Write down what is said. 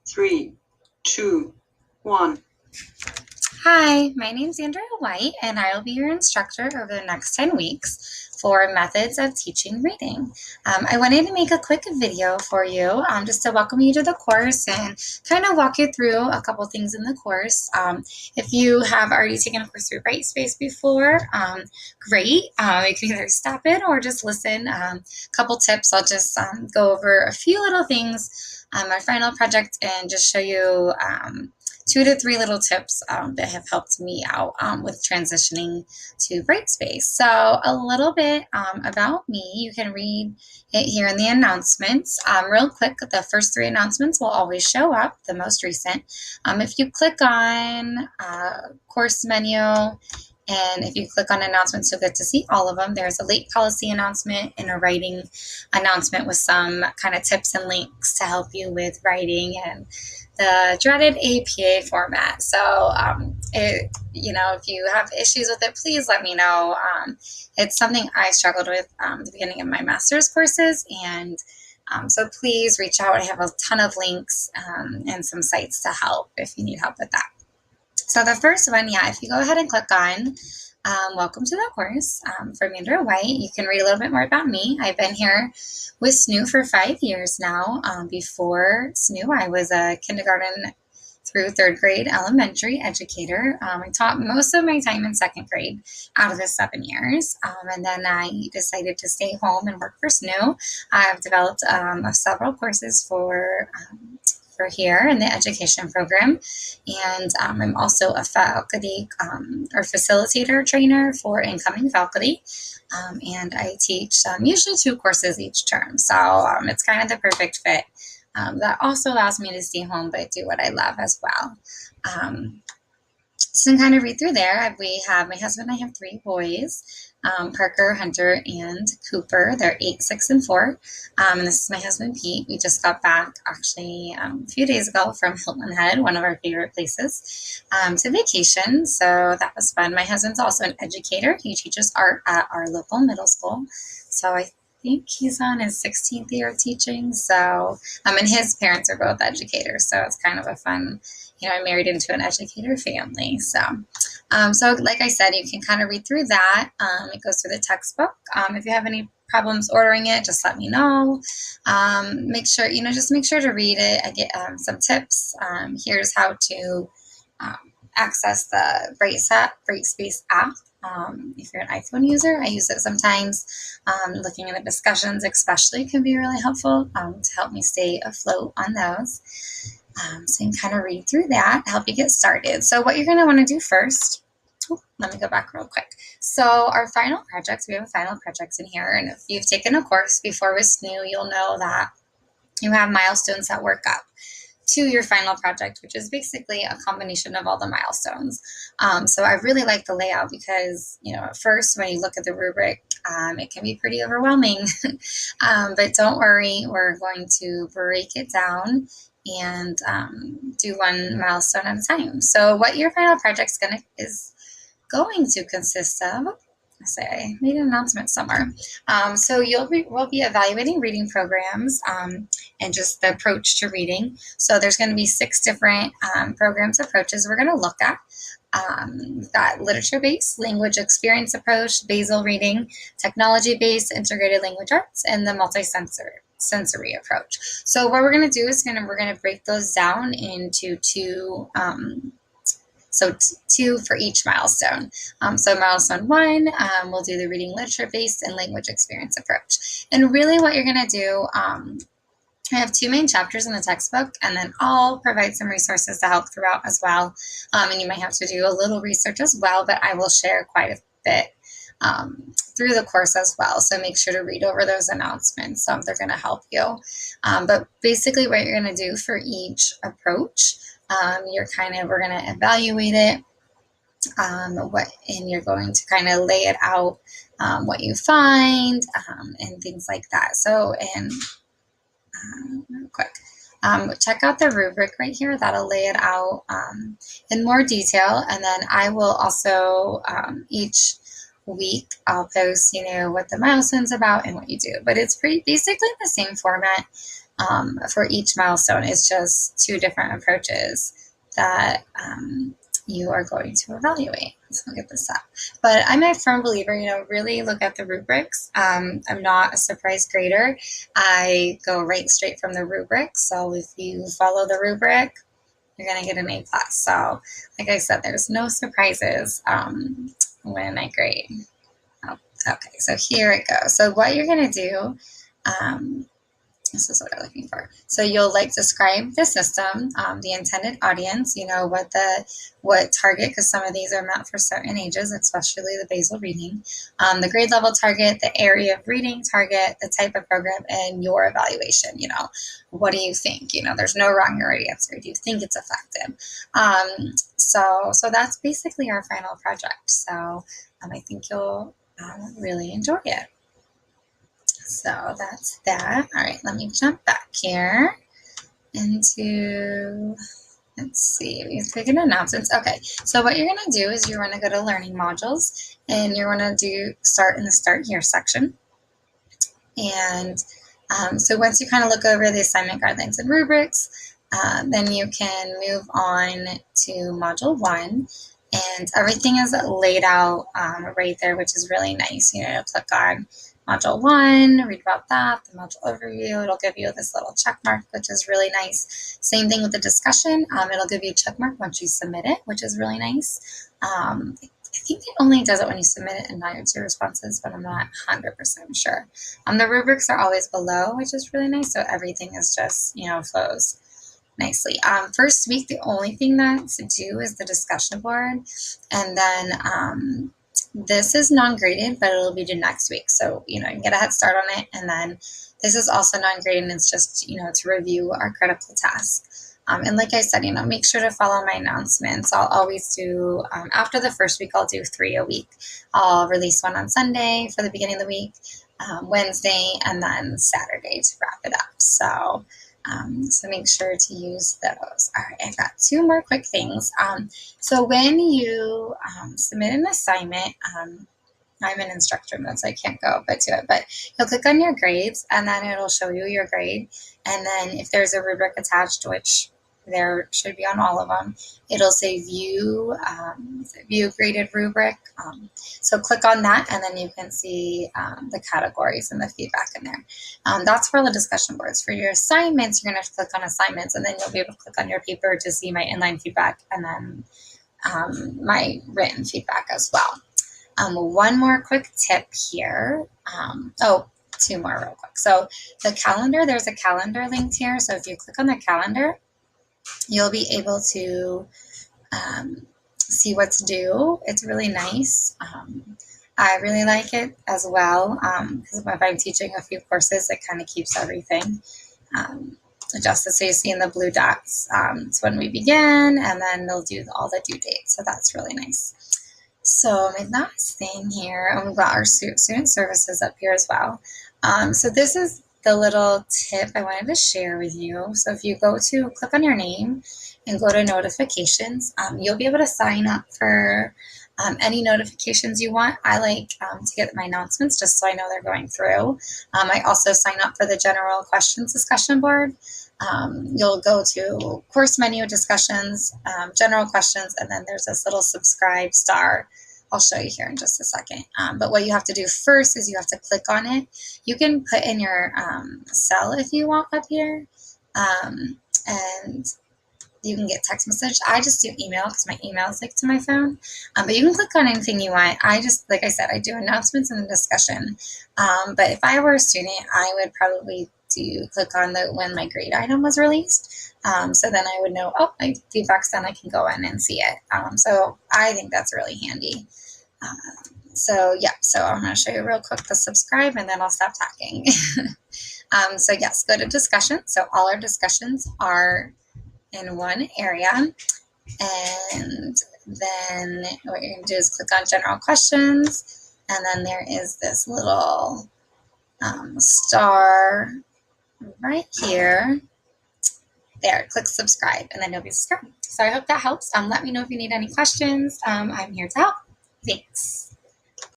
3, 2, 1. Hi, my name is Andrea White, and I will be your instructor over the next 10 weeks for methods of teaching reading. I wanted to make a quick video for you just to welcome you to the course and kind of walk you through a couple things in the course. If you have already taken a course through Brightspace before, great. You can either stop it or just listen. A couple tips. I'll just go over a few little things, our final project, and just show you 2 to 3 little tips that have helped me out with transitioning to Brightspace. So a little bit about me, you can read it here in the announcements. Real quick, the first 3 announcements will always show up, the most recent. If you click on course menu, and if you click on announcements, you'll get to see all of them. There's a late policy announcement and a writing announcement with some kind of tips and links to help you with writing and the dreaded APA format. So, if you have issues with it, please let me know. It's something I struggled with at the beginning of my master's courses, and so please reach out. I have a ton of links and some sites to help if you need help with that. So the first one, if you go ahead and click on welcome to the course from Andrea White, you can read a little bit more about me. I've been here with SNU for 5 years now. Before SNU, I was a kindergarten through 3rd grade elementary educator. I taught most of my time in 2nd grade out of the 7 years. And then I decided to stay home and work for SNU. I've developed several courses for here in the education program. And I'm also a faculty or facilitator trainer for incoming faculty. And I teach usually 2 courses each term. So it's kind of the perfect fit. That also allows me to stay home but do what I love as well. So kind of read through there. We have my husband and I have 3 boys, Parker, Hunter, and Cooper. They're 8, 6, and 4. And this is my husband, Pete. We just got back actually a few days ago from Hilton Head, one of our favorite places, to vacation. So that was fun. My husband's also an educator. He teaches art at our local middle school. So I think he's on his 16th year of teaching. So, and his parents are both educators. So it's kind of a fun, I'm married into an educator family. So like I said, you can kind of read through that. It goes through the textbook. If you have any problems ordering it, just let me know. Make sure to read it. I get some tips. Here's how to access the Brightspace app. If you're an iPhone user, I use it sometimes. Looking at the discussions especially can be really helpful to help me stay afloat on those. So you can kind of read through that, help you get started. So what you're going to want to do first, let me go back real quick. So our final projects, we have a final project in here. And if you've taken a course before with SNU, you'll know that you have milestones that work up to your final project, which is basically a combination of all the milestones. So I really like the layout because, at first when you look at the rubric, it can be pretty overwhelming. But don't worry, we're going to break it down and do one milestone at a time. So what your final project is going to consist of, I made an announcement somewhere. So we'll be evaluating reading programs and just the approach to reading. So there's going to be 6 different programs approaches we're going to look at. We've got literature-based, language experience approach, basal reading, technology-based, integrated language arts, and the multi-sensory approach. So what we're going to do is we're going to break those down into 2. So 2 for each milestone. So milestone 1, we'll do the reading literature-based and language experience approach. And really what you're going to do, I have 2 main chapters in the textbook, and then I'll provide some resources to help throughout as well. And you might have to do a little research as well, but I will share quite a bit through the course as well. So make sure to read over those announcements. They're going to help you. But basically what you're going to do for each approach, we're going to evaluate it, and you're going to kind of lay it out, what you find, and things like that. So, real quick, check out the rubric right here. That'll lay it out in more detail. And then I will also, each week, I'll post, what the milestone's about and what you do. But it's basically the same format for each milestone. It's just two different approaches that you are going to evaluate. So I'll get this up. But I'm a firm believer, really look at the rubrics. I'm not a surprise grader. I go right straight from the rubric. So if you follow the rubric, you're going to get an A+. So like I said, there's no surprises when I grade. Oh, okay, so here it goes. So what you're going to do, this is what I'm looking for. So you'll describe the system, the intended audience, what target, because some of these are meant for certain ages, especially the basal reading, the grade level target, the area of reading target, the type of program, and your evaluation. What do you think? There's no wrong or right answer. Do you think it's effective? So that's basically our final project. So I think you'll really enjoy it. So that's that. All right, let me jump back here into, let's see, we click on announcements. Okay, so what you're going to do is you're going to go to learning modules, and you're going to start in the start here section. And so once you kind of look over the assignment guidelines and rubrics, then you can move on to module 1. And everything is laid out right there, which is really nice. Click on Module 1, read about that, the module overview. It'll give you this little check mark, which is really nice. Same thing with the discussion. It'll give you a check mark once you submit it, which is really nice. I think it only does it when you submit it and not your 2 responses, but I'm not 100% sure. The rubrics are always below, which is really nice. So everything is just, flows nicely. First week, the only thing that's to do is the discussion board. And then this is non-graded, but it'll be due next week. So, you can get a head start on it. And then this is also non-graded, and it's just, to review our critical tasks. And like I said, make sure to follow my announcements. I'll always do, after the first week, I'll do 3 a week. I'll release one on Sunday for the beginning of the week, Wednesday, and then Saturday to wrap it up. So make sure to use those. All right, I've got 2 more quick things. So when you submit an assignment, I'm in instructor mode, so I can't go to it, but you'll click on your grades, and then it'll show you your grade. And then if there's a rubric attached, which there should be on all of them, it'll say view graded rubric. So click on that, and then you can see the categories and the feedback in there. That's for the discussion boards. For your assignments, you're going to have to click on assignments, and then you'll be able to click on your paper to see my inline feedback, and then my written feedback as well. One more quick tip here. 2 more real quick. So the calendar, there's a calendar linked here. So if you click on the calendar, you'll be able to see what's due. It's really nice. I really like it as well, because if I'm teaching a few courses, it kind of keeps everything adjusted. So you see in the blue dots, it's when we begin, and then they'll do all the due dates. So that's really nice. So my last thing here, and we've got our student services up here as well. So this is the little tip I wanted to share with you. So if you click on your name and go to notifications, you'll be able to sign up for any notifications you want. I like to get my announcements just so I know they're going through. I also sign up for the general questions discussion board. You'll go to course menu discussions, general questions, and then there's this little subscribe star. I'll show you here in just a second. But what you have to do first is you have to click on it. You can put in your cell if you want up here, and you can get text message. I just do email because my email is to my phone. But you can click on anything you want. Like I said, I do announcements and the discussion. But if I were a student, I would probably click on when my grade item was released. So then I would know, my feedback's done, I can go in and see it. So I think that's really handy. So I'm going to show you real quick the subscribe, and then I'll stop talking. So yes, go to discussion. So all our discussions are in one area. And then what you're going to do is click on general questions. And then there is this little star right here. There, click subscribe, and then you'll be subscribed. So I hope that helps. Let me know if you need any questions. I'm here to help. Thanks.